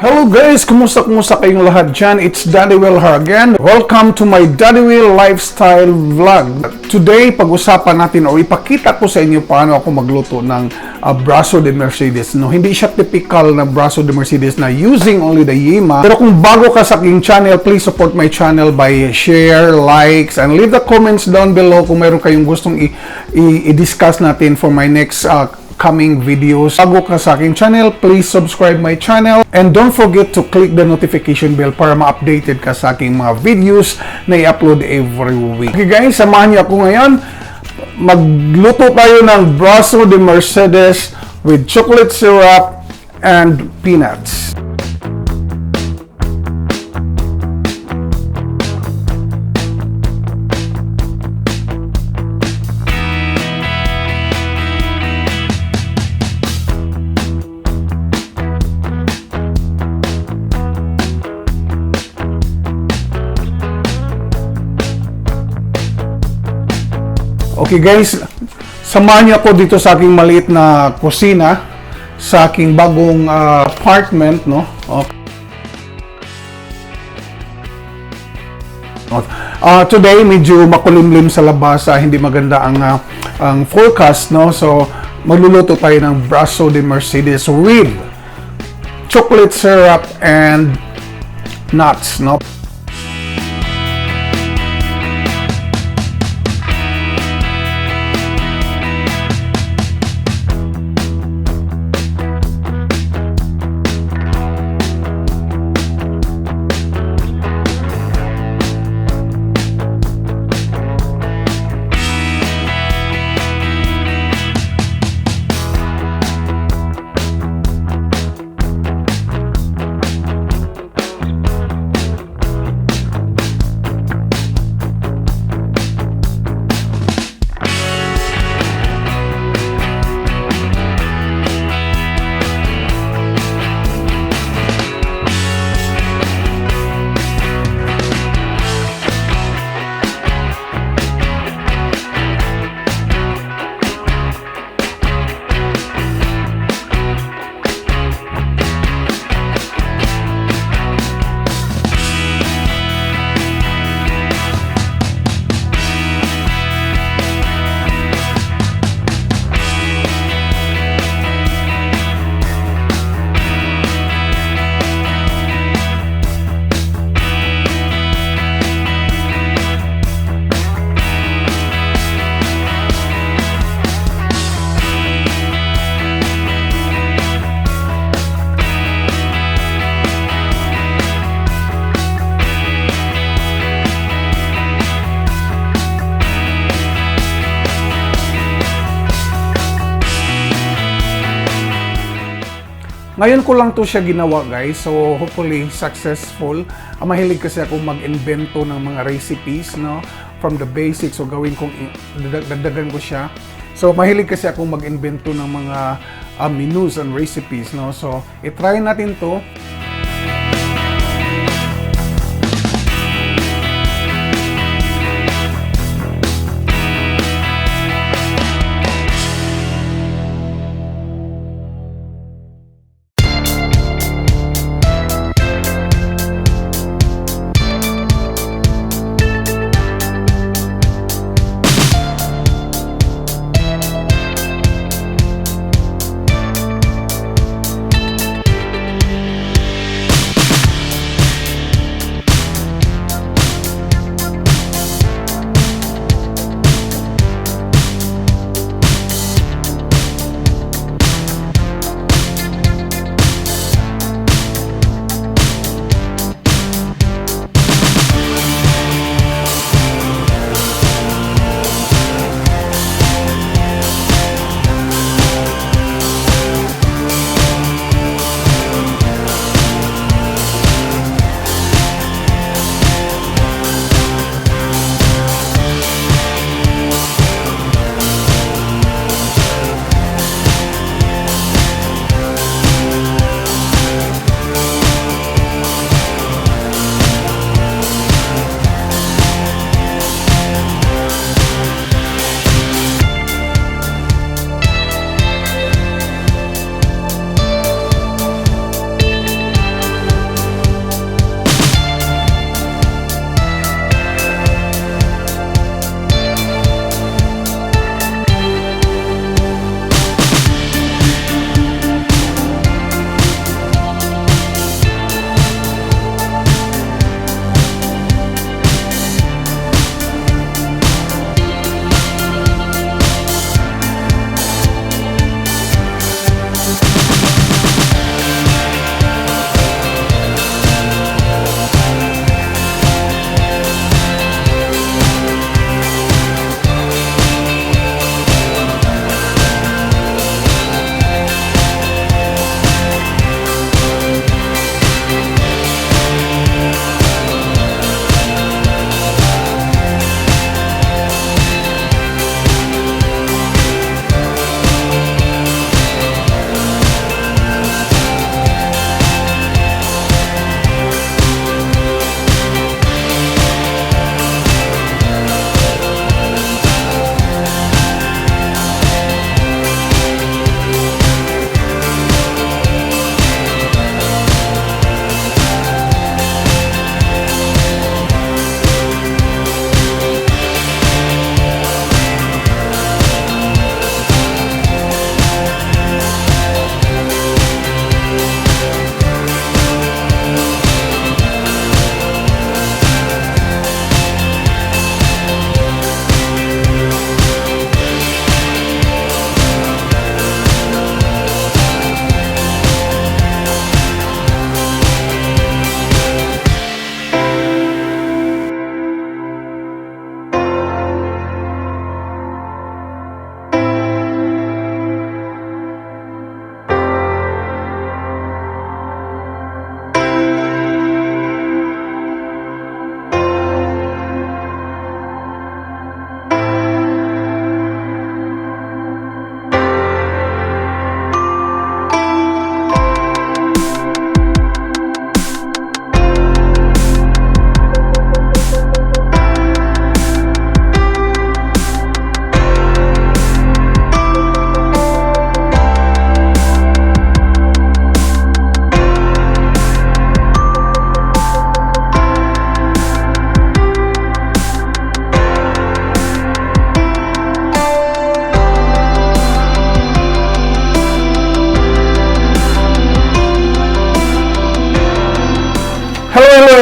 Hello guys! Kumusta kayong lahat dyan? It's DADDYWIL here again. Welcome to my DADDYWIL lifestyle vlog. Today, pag-usapan natin o ipakita ko sa inyo paano ako magluto ng BRAZO de Mercedes. No, hindi siya typical na BRAZO de Mercedes na using only the yema. Pero kung bago ka sa aking channel, please support my channel by share, likes, and leave the comments down below kung mayroon kayong gustong i-discuss natin for my next coming videos. Bago ka sa aking channel, please subscribe my channel and don't forget to click the notification bell para ma-updated ka sa aking mga videos na i-upload every week. Okay guys, samahan niyo ako ngayon. Magluto tayo ng BRAZO de Mercedes with chocolate syrup and peanuts. Okay guys, samahan niyo ako dito sa aking maliit na kusina sa aking bagong apartment, no? Today medyo makulimlim sa labas, hindi maganda ang forecast, no? So magluluto tayo ng BRAZO de Mercedes with chocolate syrup and nuts, no? Ngayon ko lang to siya ginawa guys, so hopefully successful. Mahilig kasi ako mag-invento ng mga recipes, no? From the basics, so gawin kong dagdagan ko siya. So mahilig kasi ako mag-invento ng mga menus and recipes, no? So i-try natin to.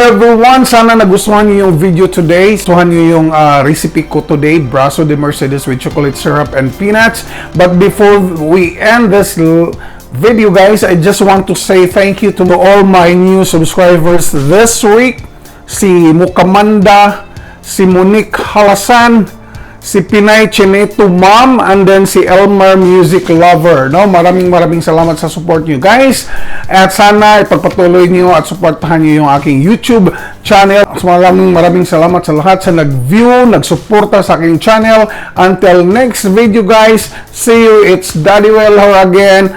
everyone, sana nagustuhan niyo yung video today. Gustuhan niyo yung recipe ko today, Brazo de Mercedes with chocolate syrup and peanuts. But before we end this video, guys, I just want to say thank you to all my new subscribers this week. Si Mukamanda, si Monique Halasan, si Pinay Chineto Mom, and then si Elmer Music Lover. No, maraming salamat sa support niyo, guys. At sana ipagpatuloy niyo at suportahan niyo yung aking YouTube channel. Maraming salamat sa lahat sa nag-view, nagsuporta sa aking channel. Until next video, guys. See you. It's DADDYWIL again.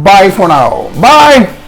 Bye for now. Bye!